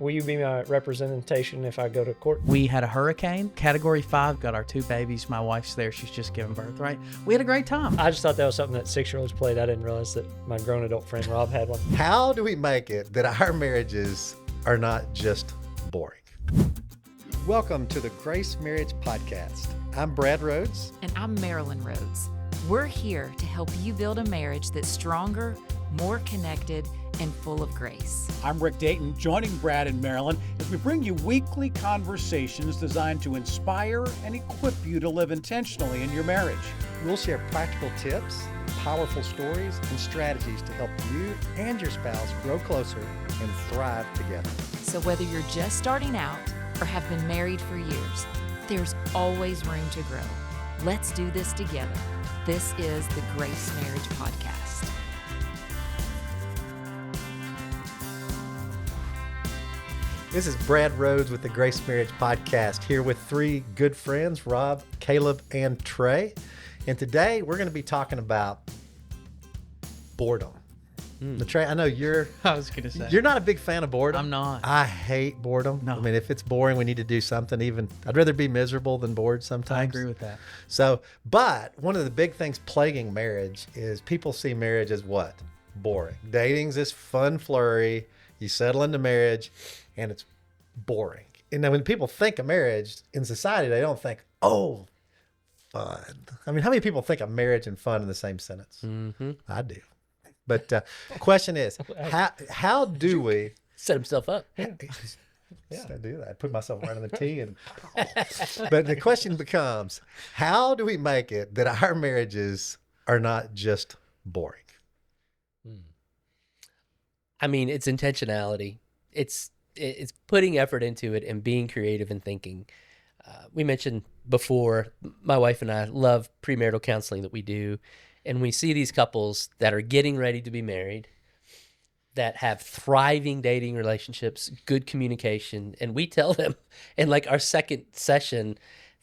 will you be my representation if I go to court? We had a hurricane, Category 5, got our 2 babies. My wife's there. She's just giving birth, right? We had a great time. I just thought that was something that 6-year-olds played. I didn't realize that my grown adult friend Rob had one. How do we make it that our marriages are not just boring? Welcome to the Grace Marriage Podcast. I'm Brad Rhoads. And I'm Marilyn Rhoads. We're here to help you build a marriage that's stronger, more connected, and full of grace. I'm Rick Dayton, joining Brad and Marilyn as we bring you weekly conversations designed to inspire and equip you to live intentionally in your marriage. We'll share practical tips, powerful stories, and strategies to help you and your spouse grow closer and thrive together. So whether you're just starting out or have been married for years, there's always room to grow. Let's do this together. This is the Grace Marriage Podcast. This is Brad Rhoads with the Grace Marriage Podcast, here with 3 good friends, Rob, Caleb, and Trey. And today we're going to be talking about boredom. Trey, I know I was going to say. you're not a big fan of boredom. I'm not. I hate boredom. No. I mean, if it's boring, we need to do something. I'd rather be miserable than bored sometimes. I agree with that. So, but one of the big things plaguing marriage is people see marriage as what? Boring. Dating's this fun flurry. You settle into marriage and it's boring. And then when people think of marriage in society, they don't think, oh, fun. I mean, how many people think of marriage and fun in the same sentence? Mm-hmm. I do. But the question is, how do we Set himself up. Yeah, I do that. I put myself right on the tee, but the question becomes, how do we make it that our marriages are not just boring? I mean, it's intentionality. It's putting effort into it and being creative and thinking. We mentioned before, my wife and I love premarital counseling that we do. And we see these couples that are getting ready to be married, that have thriving dating relationships, good communication. And we tell them in like our second session,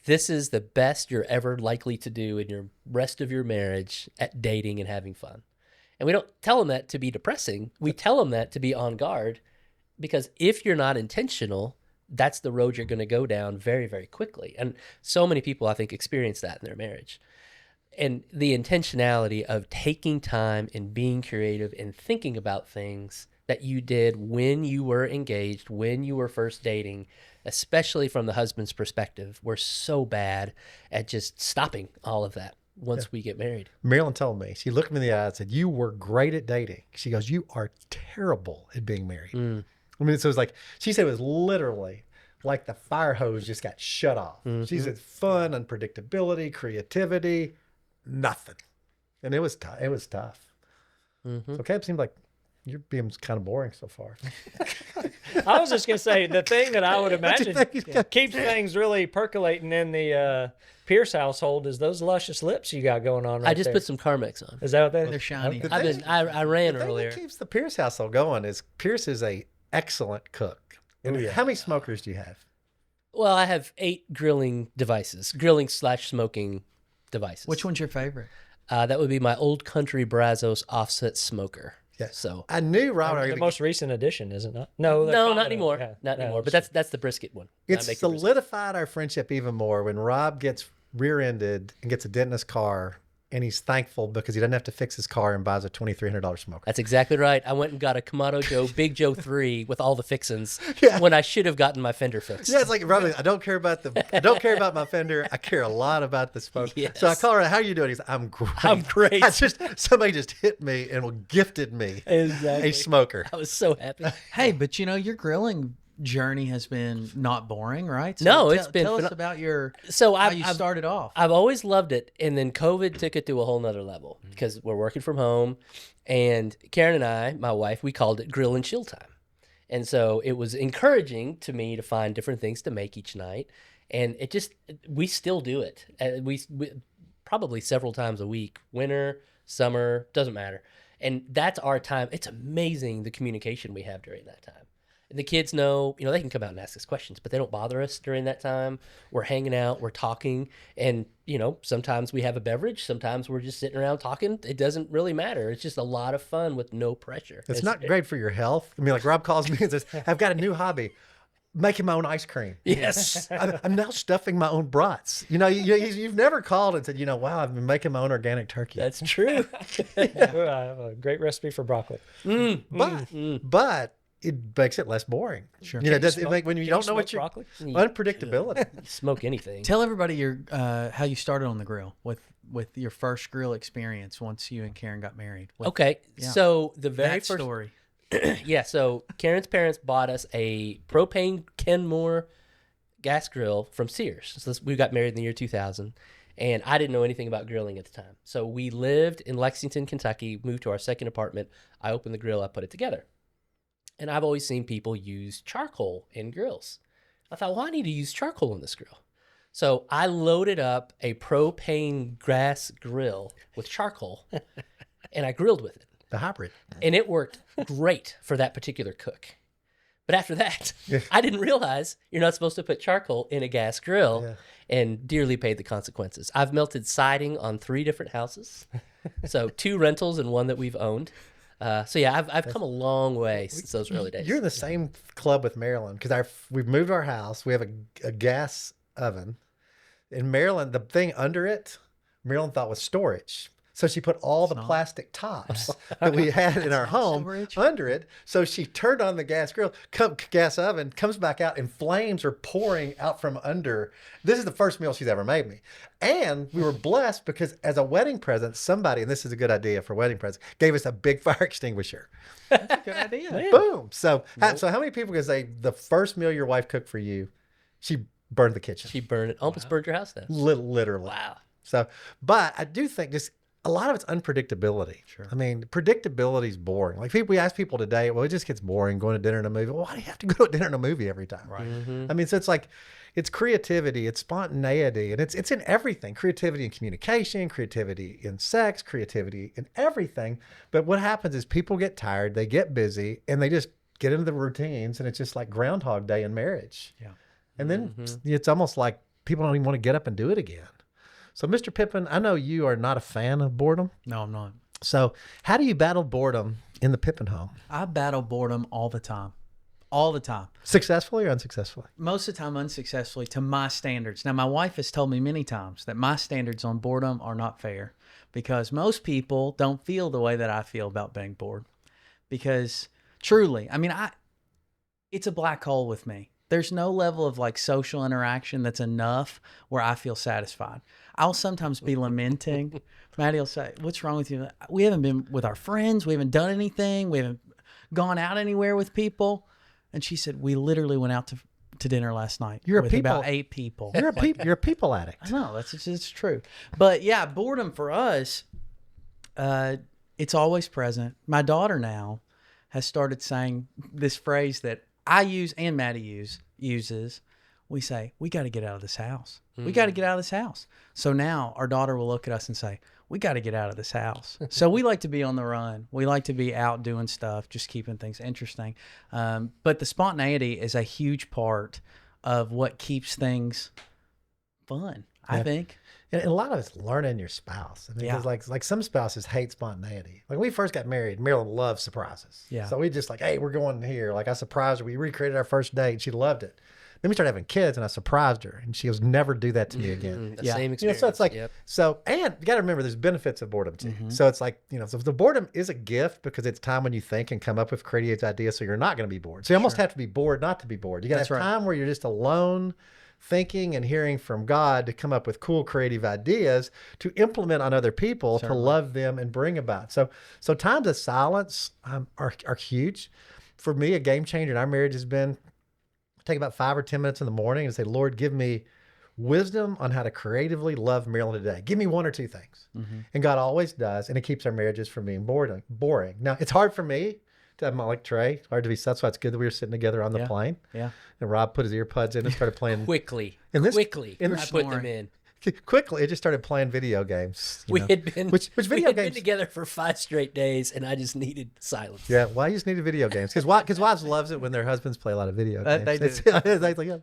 this is the best you're ever likely to do in your rest of your marriage at dating and having fun. And we don't tell them that to be depressing. We tell them that to be on guard, because if you're not intentional, that's the road you're going to go down very, very quickly. And so many people, I think, experience that in their marriage. And the intentionality of taking time and being creative and thinking about things that you did when you were engaged, when you were first dating, especially from the husband's perspective, we're so bad at just stopping all of that once we get married. Marilyn told me, she looked me in the eye and said, you were great at dating. She goes, you are terrible at being married. I mean, so it was like, she said it was literally like the fire hose just got shut off. She said fun, unpredictability, creativity, nothing. And it was tough. It was tough. So Caleb, seemed like you're being kind of boring so far. I was just going to say, the thing that I would imagine keeps things really percolating in the Pierce household is those luscious lips you got going on right I just there. put some Carmex on. Is that what that is? They're shiny. I ran The thing earlier. that keeps the Pierce household going is Pierce is a excellent cook. And how many smokers do you have? Well, I have 8 grilling / smoking devices. Which one's your favorite? That would be my Old Country Brazos offset smoker. Yes. So I knew Robert. The most recent edition, is it not? No, not anymore. Not anymore. But that's the brisket one. It's solidified our friendship even more when Rob gets rear-ended and gets a dent in his car, and he's thankful because he doesn't have to fix his car and buys a $2,300 smoker. That's exactly right. I went and got a Kamado Joe Big Joe 3 with all the fixins when I should have gotten my fender fixed. Yeah, it's like, Rob, I don't care about my fender. I care a lot a lot the smoke. Yes. So I call her, how are you doing? He's like, I'm great. I'm great. Somebody just hit me and gifted me Exactly. a smoker. I was so happy. Hey, but you know, your grilling journey has been not boring, right? So No, it's been tell us about So how you started off. I've always loved it, and then COVID took it to a whole nother level because we're working from home, and Karen and I, my wife, we called it grill and chill time. And so it was encouraging to me to find different things to make each night, and we still do it. We probably several times a week, winter, summer, doesn't matter. And that's our time. It's amazing the communication we have during that time. And the kids know, they can come out and ask us questions, but they don't bother us during that time. We're hanging out, we're talking, and, sometimes we have a beverage, sometimes we're just sitting around talking. It doesn't really matter. It's just a lot of fun with no pressure. It's not great for your health. I mean, like Rob calls me and says, I've got a new hobby. Making my own ice cream. Yes. I'm now stuffing my own brats. You've never called and said, wow, I've been making my own organic turkey. That's true. I have a great recipe for broccoli. But it makes it less boring. Sure. When you don't know what you're broccoli? unpredictability. Smoke anything. Tell everybody your how you started on the grill with your first grill experience once you and Karen got married. Okay, so the very that first story. so Karen's parents bought us a propane Kenmore gas grill from Sears. So we got married in the year 2000, and I didn't know anything about grilling at the time. So we lived in Lexington, Kentucky, moved to our second apartment. I opened the grill, I put it together. And I've always seen people use charcoal in grills. I thought, well, I need to use charcoal in this grill. So I loaded up a propane gas grill with charcoal, and I grilled with it. The hybrid. And it worked great for that particular cook. But after that, I didn't realize you're not supposed to put charcoal in a gas grill, and dearly paid the consequences. I've melted siding on 3 different houses. So 2 rentals and 1 that we've owned. I've come a long way since those early days. You're in the same club with Maryland because we've moved our house. We have a gas oven. In Maryland, the thing under it, Maryland thought was storage. So she put all the plastic tops that we had in our home under it. So she turned on the gas oven, comes back out, and flames are pouring out from under. This is the first meal she's ever made me. And we were blessed because as a wedding present, somebody, and this is a good idea for wedding present, gave us a big fire extinguisher. That's a good idea. Boom. So how many people can say the first meal your wife cooked for you, she burned the kitchen? She burned it, almost burned your house down. Literally. Wow. So, but I do think a lot of it's unpredictability. Sure. I mean, predictability is boring. Like we ask people today, well, it just gets boring going to dinner and a movie. Well, why do you have to go to dinner and a movie every time? Right. Mm-hmm. I mean, so it's creativity, it's spontaneity, and it's in everything. Creativity in communication, creativity in sex, creativity in everything. But what happens is people get tired, they get busy, and they just get into the routines, and it's just like Groundhog Day in marriage. Yeah. And then it's almost like people don't even want to get up and do it again. So, Mr. Pippen, I know you are not a fan of boredom. No, I'm not. So, how do you battle boredom in the Pippen home? I battle boredom all the time. All the time. Successfully or unsuccessfully? Most of the time unsuccessfully to my standards. Now, my wife has told me many times that my standards on boredom are not fair because most people don't feel the way that I feel about being bored. Because truly, I mean, it's a black hole with me. There's no level of like social interaction that's enough where I feel satisfied. I'll sometimes be lamenting. Maddie will say, what's wrong with you? We haven't been with our friends. We haven't done anything. We haven't gone out anywhere with people. And she said, we literally went out to dinner last night with about 8 people. You're a people addict. I know, it's true. But yeah, boredom for us, it's always present. My daughter now has started saying this phrase that I use and Maddie uses. We say, we got to get out of this house. We got to get out of this house. So now our daughter will look at us and say, we got to get out of this house. So we like to be on the run. We like to be out doing stuff, just keeping things interesting. But the spontaneity is a huge part of what keeps things fun, I think. And a lot of it's learning your spouse. I mean, because like some spouses hate spontaneity. Like when we first got married, Marilyn loved surprises. Yeah. So we just like, hey, we're going here. Like I surprised her. We recreated our first date and she loved it. Then we started having kids and I surprised her and she goes, never do that to me again. The same experience. So it's like, and you got to remember there's benefits of boredom too. So it's like, so the boredom is a gift because it's time when you think and come up with creative ideas. So you're not going to be bored. So you almost have to be bored not to be bored. You got to have time where you're just alone thinking and hearing from God to come up with cool creative ideas to implement on other people, to love them and bring about. So times of silence are huge. For me, a game changer in our marriage has been take about 5 or 10 minutes in the morning and say, Lord, give me wisdom on how to creatively love Marilyn today. Give me 1 or 2 things. And God always does. And it keeps our marriages from being boring. Now, it's hard for me to have like Trey. It's hard to be, that's why it's good that we were sitting together on the plane. Yeah. And Rob put his earbuds in and started playing. Quickly. I put them in. quickly, it just started playing video games. We had been which we video had games been together for 5 straight days, and I just needed silence. Yeah, well, you just needed video games because wives loves it when their husbands play a lot of video games. They do. It's like, yeah.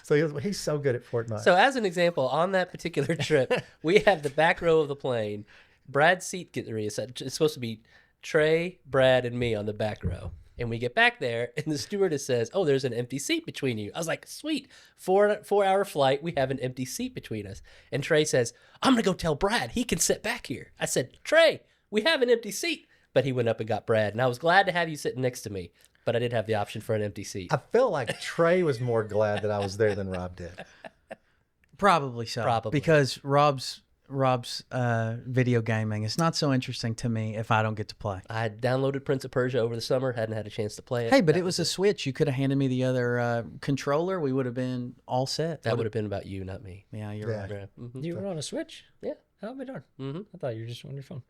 So he's so good at Fortnite. So as an example, on that particular trip, we have the back row of the plane. Brad's seat gets reassigned. It's supposed to be Trey, Brad, and me on the back row. And we get back there, and the stewardess says, "Oh, there's an empty seat between you." I was like, "Sweet, 4-hour flight. We have an empty seat between us." And Trey says, "I'm gonna go tell Brad. He can sit back here." I said, "Trey, we have an empty seat." But he went up and got Brad, and I was glad to have you sitting next to me. But I did have the option for an empty seat. I feel like Trey was more glad that I was there than Rob did. Probably so. Probably. Because Rob's video gaming is not so interesting to me if I don't get to play. I had downloaded Prince of Persia over the summer, hadn't had a chance to play it. Hey, but it was a Switch. You could have handed me the other controller. We would have been all set. That would have been about you, not me. Yeah, you're right. Yeah. Mhm. You were on a Switch? Yeah. I'll be darned. Mm-hmm. I thought you were just on your phone.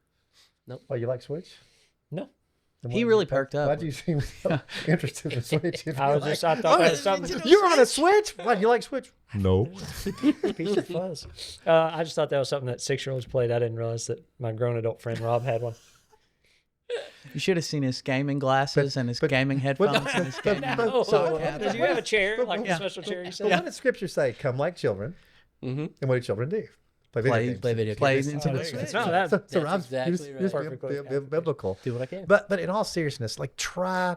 Oh, you like Switch? No. Then He why- really perked up. Why'd you seem so interested in Switch? I thought that was something. You were on a Switch? Why, you like Switch? No. Piece of fuzz. I just thought that was something that 6-year-olds played. I didn't realize that my grown adult friend Rob had one. You should have seen his gaming glasses and his gaming headphones and his gaming sock hat. Did you have a chair, like Yeah. a special chair you But said? what did Scripture say? Come like children. Mm-hmm. And what do children do? Play video games. Play video Play games. into the It's Switch. not that. So Rob's exactly he right. was Perfectly. biblical. Do what I can. But in all seriousness, like try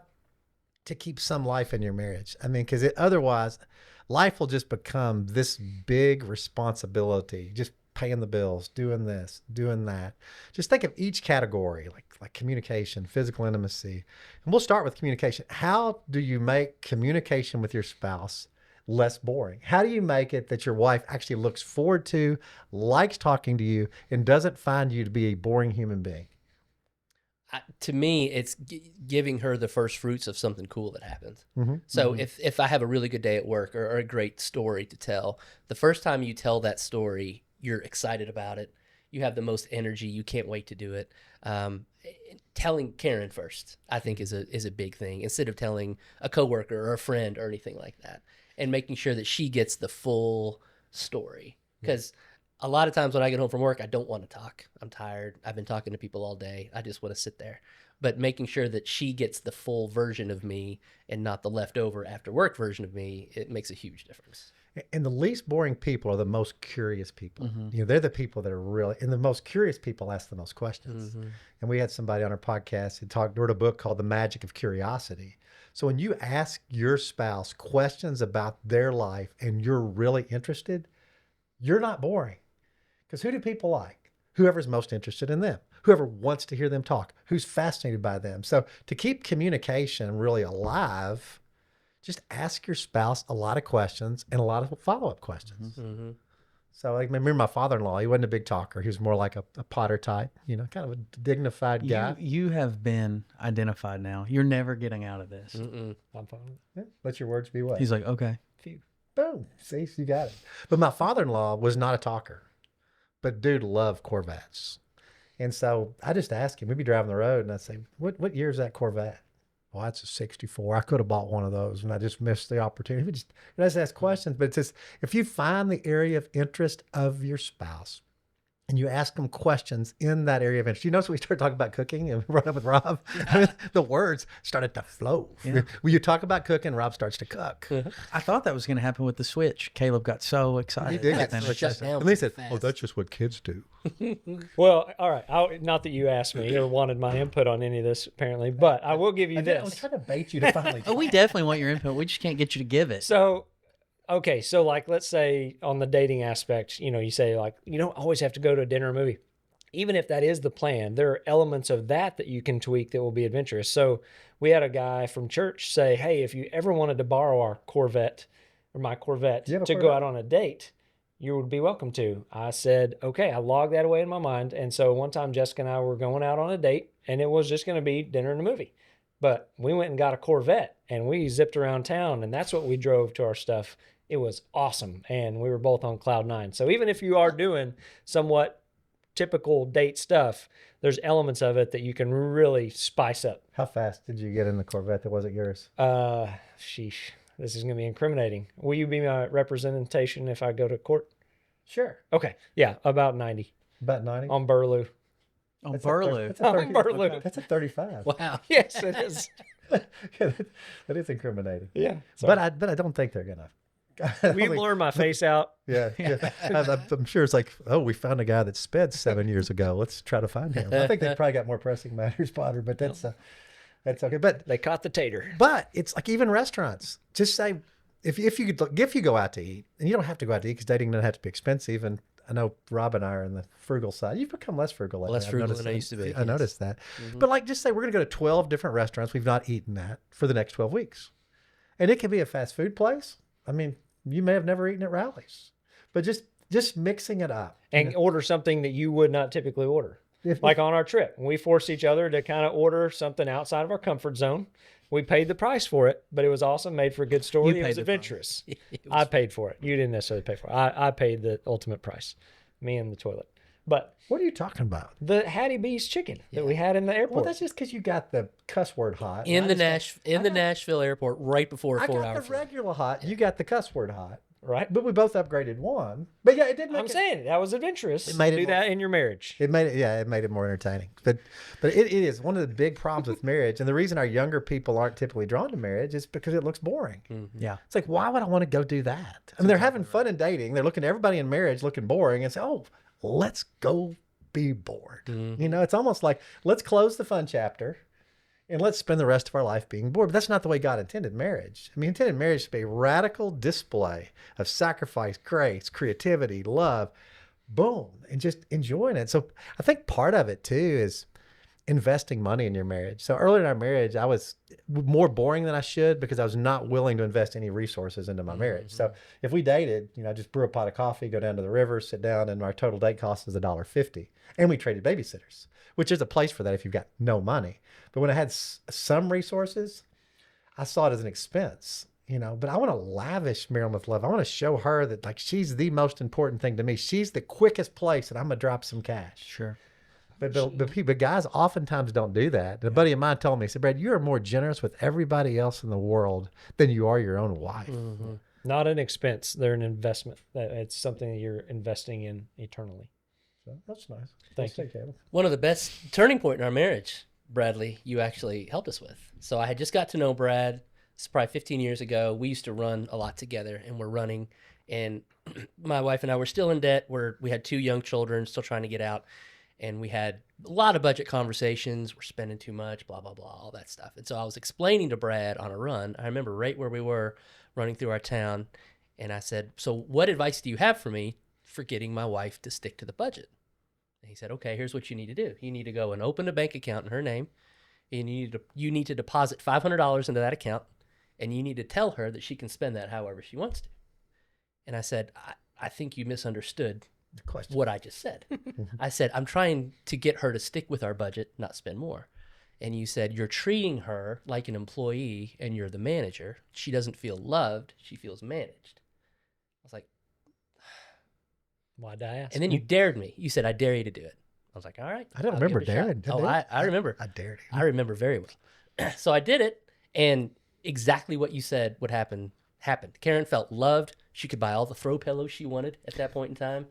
to keep some life in your marriage. I mean, because otherwise, life will just become this big responsibility. Just paying the bills, doing this, doing that. Just think of each category, like communication, physical intimacy, and we'll start with communication. How do you make communication with your spouse less boring? How do you make it that your wife actually looks forward to, likes talking to you, and doesn't find you to be a boring human being? To me, it's giving her the first fruits of something cool that happened. Mm-hmm. So if I have a really good day at work or a great story to tell, the first time you tell that story, you're excited about it. You have the most energy. You can't wait to do it. Telling Karen first, I think, is a big thing, instead of telling a coworker or a friend or anything like that, and making sure that she gets the full story. Because a lot of times when I get home from work, I don't want to talk. I'm tired. I've been talking to people all day. I just want to sit there. But making sure that she gets the full version of me and not the leftover after work version of me, it makes a huge difference. And the least boring people are the most curious people. Mm-hmm. You know, they're the people that are really, and the most curious people ask the most questions. Mm-hmm. And we had somebody on our podcast who wrote a book called The Magic of Curiosity. So when you ask your spouse questions about their life and you're really interested, you're not boring. Because who do people like? Whoever's most interested in them, whoever wants to hear them talk, who's fascinated by them. So to keep communication really alive, just ask your spouse a lot of questions and a lot of follow-up questions. Mm-hmm. So I remember my father-in-law, he wasn't a big talker. He was more like a Potter type, you know, kind of a dignified guy. You have been identified now. You're never getting out of this. Mm-mm. I'm fine with it. Yeah, let your words be what? He's like, okay. Boom. See, you got it. But my father-in-law was not a talker, but dude loved Corvettes. And so I just asked him, we'd be driving the road and I'd say, what year is that Corvette? Well, that's a 64. I could have bought one of those and I just missed the opportunity. We just ask questions, but it's just, if you find the area of interest of your spouse and you ask them questions in that area of interest, you notice when we started talking about cooking and we brought up with Rob, I mean, the words started to flow. Yeah. When you talk about cooking, Rob starts to cook. I thought that was going to happen with the Switch. Caleb got so excited. He did about get that. shut down And they pretty said, fast. oh, that's just what kids do. Well, all right. Not that you asked me or wanted my input on any of this, apparently, but I will give you I was this. trying to bait you to finally. Oh, we definitely want your input. We just can't get you to give it. So, okay, so like, let's say on the dating aspect, you know, you say like, you don't always have to go to a dinner or movie. Even if that is the plan, there are elements of that you can tweak that will be adventurous. So we had a guy from church say, hey, if you ever wanted to borrow our Corvette or my Corvette Do you have a to go Corvette? out on a date, you would be welcome to. I said, okay, I logged that away in my mind. And so one time Jessica and I were going out on a date and it was just going to be dinner and a movie. But we went and got a Corvette and we zipped around town and that's what we drove to our stuff. It was awesome. And we were both on cloud nine. So even if you are doing somewhat typical date stuff, there's elements of it that you can really spice up. How fast did you get in the Corvette that wasn't yours? Sheesh, this is going to be incriminating. Will you be my representation if I go to court? Sure. Okay. Yeah, about 90 About 90. on Burloo. On That's Burloo. That's a 30, Burloo. That's a 35. Wow. Yes, it is. That is incriminating. Yeah. But I don't think they're gonna. We blur my face out. Yeah. I'm sure it's like, oh, we found a guy that sped 7 years ago. Let's try to find him. I think they probably got more pressing matters, Potter. But that's okay. They caught the tater. But it's like even restaurants. Just say if you go out to eat, and you don't have to go out to eat because dating doesn't have to be expensive. And I know Rob and I are on the frugal side. You've become less frugal lately. Less I've frugal noticed than I that. used to be, I yes. noticed that. But like, just say we're going to go to 12 different restaurants. We've not eaten at for the next 12 weeks, and it can be a fast food place. I mean, you may have never eaten at Rally's, but just mixing it up And order something that you would not typically order. If- Like on our trip, we forced each other to kind of order something outside of our comfort zone. We paid the price for it, but it was awesome, made for a good story. You It paid was the price. adventurous. I paid for it. You didn't necessarily pay for it. I paid the ultimate price, me and the toilet. But What are you talking about? the Hattie B's chicken that we had in the airport. Well, that's just because you got the cuss word hot. In I the just Nashville airport right before a I 4-hour got the flight. regular hot. You got the cuss word hot. right? But we both upgraded one. But yeah, it did make I'm it. saying that was adventurous. It made it Do more- that in your marriage. It made it more entertaining. But it is one of the big problems with marriage, and the reason our younger people aren't typically drawn to marriage is because it looks boring. Yeah. It's like, why would I want to go do that? I mean, they're having fun in dating. They're looking at everybody in marriage looking boring, and say, oh, let's go be bored. You know, it's almost like let's close the fun chapter. And let's spend the rest of our life being bored. But that's not the way God intended marriage. I mean, intended marriage to be a radical display of sacrifice, grace, creativity, love, boom, and just enjoying it. So I think part of it too is investing money in your marriage. So earlier in our marriage, I was more boring than I should because I was not willing to invest any resources into my marriage. So if we dated, you know, I just brew a pot of coffee, go down to the river, sit down, and our total date cost was $1.50. And we traded babysitters, which is a place for that if you've got no money. But when I had some resources, I saw it as an expense, you know. But I want to lavish Marilyn with love. I want to show her that like she's the most important thing to me. She's the quickest place, and I'm gonna drop some cash. Sure. But guys oftentimes don't do that. And a buddy of mine told me, he said, Brad, you are more generous with everybody else in the world than you are your own wife. Not an expense. They're an investment. It's something that you're investing in eternally. So that's nice. Thank you. Caleb. One of the best turning point in our marriage, Bradley, you actually helped us with. So I had just got to know Brad. It's probably 15 years ago. We used to run a lot together, and we're running. And my wife and I were still in debt. We had 2 young children, still trying to get out. And we had a lot of budget conversations. We're spending too much, blah, blah, blah, all that stuff. And so I was explaining to Brad on a run. I remember right where we were running through our town. And I said, so what advice do you have for me for getting my wife to stick to the budget? And he said, okay, here's what you need to do. You need to go and open a bank account in her name. And you need to deposit $500 into that account. And you need to tell her that she can spend that however she wants to. And I said, I think you misunderstood Question. what I just said. I said, I'm trying to get her to stick with our budget, not spend more. And you said, you're treating her like an employee and you're the manager. She doesn't feel loved. She feels managed. I was like, Why'd I ask? and then you dared me. You said, I dare you to do it. I was like, all right. I don't I'll remember give it a shot." daring. Did Oh, I remember. I dared him. I remember very well. So I did it, and exactly what you said would happen happened. Karen felt loved. She could buy all the throw pillows she wanted at that point in time.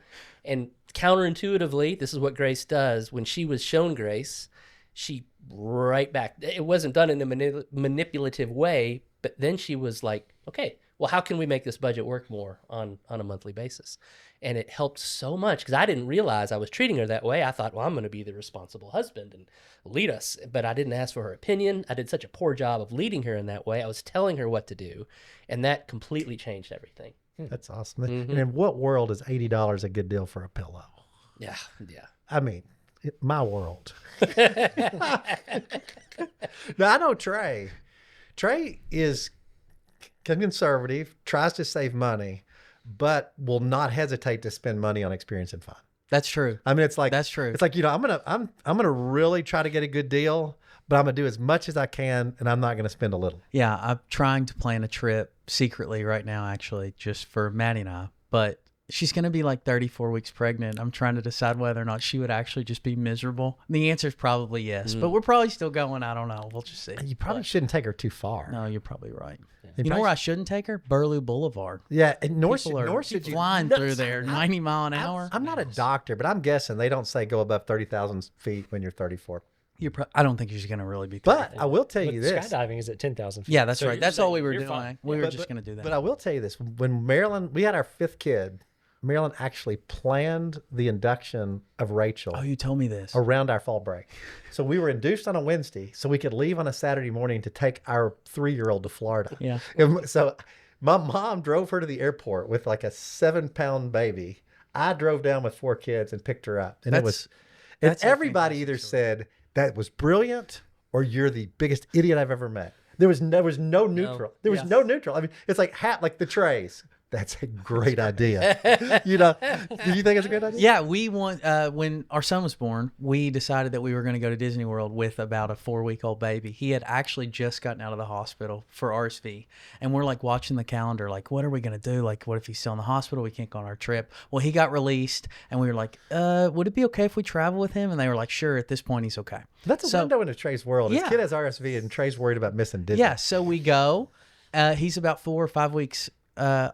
And counterintuitively, this is what Grace does. When she was shown grace, she right back. It wasn't done in a manipulative way, but then she was like, okay, well, how can we make this budget work more on a monthly basis? And it helped so much because I didn't realize I was treating her that way. I thought, well, I'm going to be the responsible husband and lead us. But I didn't ask for her opinion. I did such a poor job of leading her in that way. I was telling her what to do. And that completely changed everything. That's awesome. And in what world is $80 a good deal for a pillow? Yeah. Yeah. I mean, my world. Now, I know Trey. Trey is conservative, tries to save money, but will not hesitate to spend money on experience and fun. That's true. I mean, it's like That's true. It's like, you know, I'm gonna really try to get a good deal, but I'm gonna do as much as I can, and I'm not gonna spend a little. Yeah, I'm trying to plan a trip secretly right now, actually, just for Maddie and I. But she's going to be like 34 weeks pregnant. I'm trying to decide whether or not she would actually just be miserable. The answer is probably yes, but we're probably still going. I don't know. We'll just see. You probably shouldn't take her too far. No, you're probably right. You You know probably where I shouldn't take her? Burlew Boulevard. Yeah, and nor People should are you flying through there, 90 mile an hour. I'm not a doctor, but I'm guessing they don't say go above 30,000 feet when you're 34. I don't think she's going to really be. But I will tell But you this. skydiving is at 10,000 feet. Yeah, that's So right. you're That's saying all we were you're doing. fine. We were But- just going to do that. But I will tell you this: when we had our 5th kid, Marilyn actually planned the induction of Rachel Oh, you told me this. around our fall break. So we were induced on a Wednesday, so we could leave on a Saturday morning to take our 3-year-old to Florida. Yeah. So my mom drove her to the airport with like a 7-pound baby. I drove down with 4 kids and picked her up, and That's and a everybody fantastic either story. said that was brilliant or you're the biggest idiot I've ever met. There was no neutral. There was no neutral. I mean, it's like like the trays. That's a great idea. Do you think it's a great idea? Yeah, we want when our son was born, we decided that we were going to go to Disney World with about a 4-week-old baby. He had actually just gotten out of the hospital for RSV, and we're like watching the calendar, like, what are we going to do? Like, what if he's still in the hospital? We can't go on our trip. Well, he got released, and we were like, would it be okay if we travel with him? And they were like, sure. At this point, he's okay. That's a window into Trey's world. His Yeah. kid has RSV, and Trey's worried about missing Disney. Yeah, so we go. He's about 4 or 5 weeks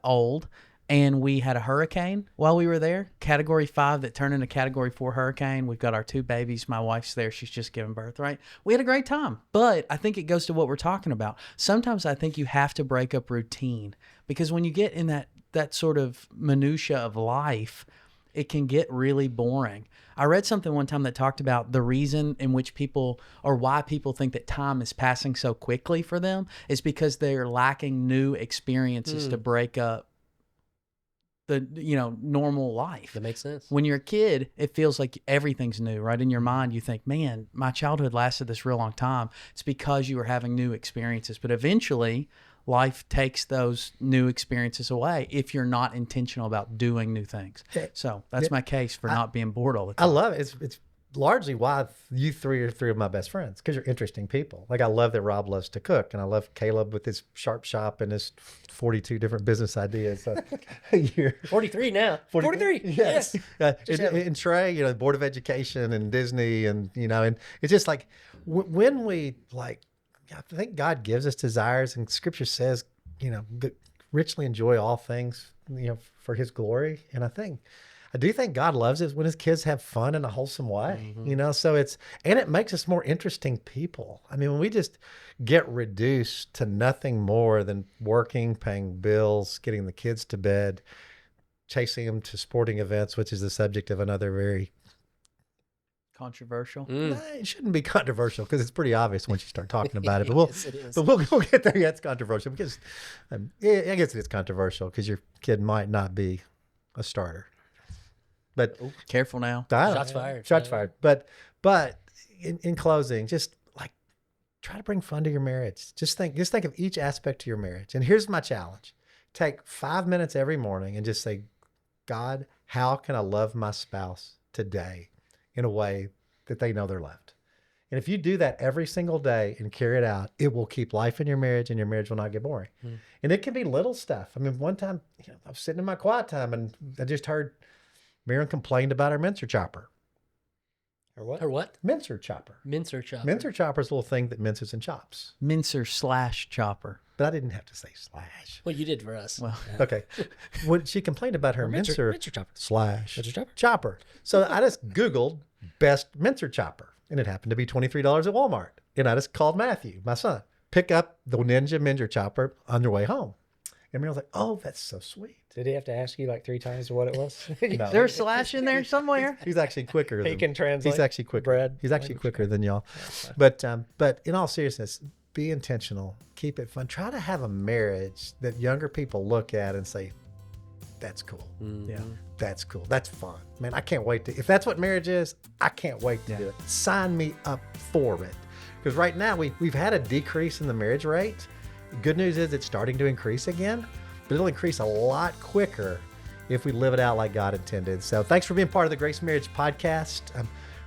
old, and we had a hurricane while we were there, Category 5 that turned into Category 4 hurricane. We've got our 2 babies. My wife's there. She's just giving birth, right? We had a great time, but I think it goes to what we're talking about. Sometimes I think you have to break up routine, because when you get in that sort of minutia of life, it can get really boring. I read something one time that talked about the reason in which people, or why people think that time is passing so quickly for them, is because they're lacking new experiences to break up the normal life. That makes sense. When you're a kid, it feels like everything's new, right? In your mind, you think, man, my childhood lasted this real long time. It's because you were having new experiences. But eventually, life takes those new experiences away if you're not intentional about doing new things. So that's my case for not being bored all the I time. love it. It's largely why you 3 are 3 of my best friends, because you're interesting people. Like, I love that Rob loves to cook, and I love Caleb with his sharp shop and his 42 different business ideas a year. 43 now. 43. Yes. Just have And Trey, the Board of Education and Disney, and and it's just like when we I think God gives us desires, and Scripture says, richly enjoy all things, for His glory. And I do think God loves it when His kids have fun in a wholesome way, so it makes us more interesting people. I mean, when we just get reduced to nothing more than working, paying bills, getting the kids to bed, chasing them to sporting events, which is the subject of another very, Controversial. it shouldn't be controversial, because it's pretty obvious once you start talking about it, but Yes, it is. we'll get there. Yeah, it's controversial because I guess it's controversial because your kid might not be a starter. But Careful now. I don't Shots know. fired. Shots fired. But in closing, just try to bring fun to your marriage. Just think of each aspect to your marriage. And here's my challenge: take 5 minutes every morning and just say, God, how can I love my spouse today in a way that they know they're loved? And if you do that every single day and carry it out, it will keep life in your marriage, and your marriage will not get boring. And it can be little stuff. I mean, one time, I was sitting in my quiet time, and I just heard Miriam complained about her mincer chopper. Or what? Or what? Mincer chopper. Mincer chopper. Mincer chopper is a little thing that minces and chops. Mincer/chopper. But I didn't have to say slash. Well, you did for us. Well, Okay. When she complained about her mincer chopper. slash Mincer chopper. chopper. So I just Googled best mincer chopper, and it happened to be $23 at Walmart. And I just called Matthew, my son, pick up the Ninja mincer chopper on your way home. And Miriam was like, oh, that's so sweet. Did he have to ask you like 3 times what it was? No. there's a slash in there somewhere. He's actually quicker. He can translate He's actually quicker. bread He's actually language. quicker than y'all. But in all seriousness, be intentional. Keep it fun. Try to have a marriage that younger people look at and say, that's cool. Yeah. That's cool. That's fun. Man, I can't wait to, if that's what marriage is, I can't wait to do it. Sign me up for it. Because right now we've had a decrease in the marriage rate. Good news is it's starting to increase again, but it'll increase a lot quicker if we live it out like God intended. So thanks for being part of the Grace Marriage Podcast.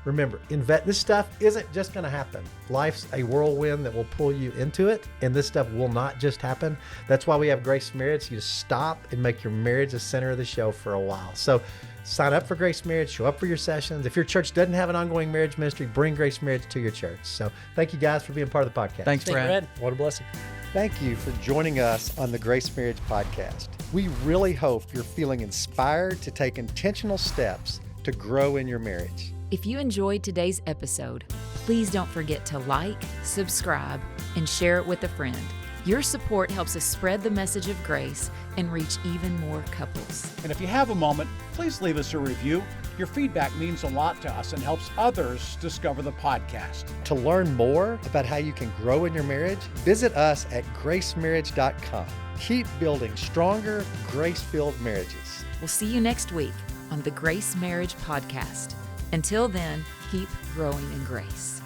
Remember, this stuff isn't just going to happen. Life's a whirlwind that will pull you into it, and this stuff will not just happen. That's why we have Grace Marriage. You just stop and make your marriage the center of the show for a while. So sign up for Grace Marriage, show up for your sessions. If your church doesn't have an ongoing marriage ministry, bring Grace Marriage to your church. So thank you guys for being part of the podcast. Thanks, Brad. What a blessing. Thank you for joining us on the Grace Marriage Podcast. We really hope you're feeling inspired to take intentional steps to grow in your marriage. If you enjoyed today's episode, please don't forget to like, subscribe, and share it with a friend. Your support helps us spread the message of grace and reach even more couples. And if you have a moment, please leave us a review. Your feedback means a lot to us and helps others discover the podcast. To learn more about how you can grow in your marriage, visit us at gracemarriage.com. Keep building stronger, grace-filled marriages. We'll see you next week on the Grace Marriage Podcast. Until then, keep growing in grace.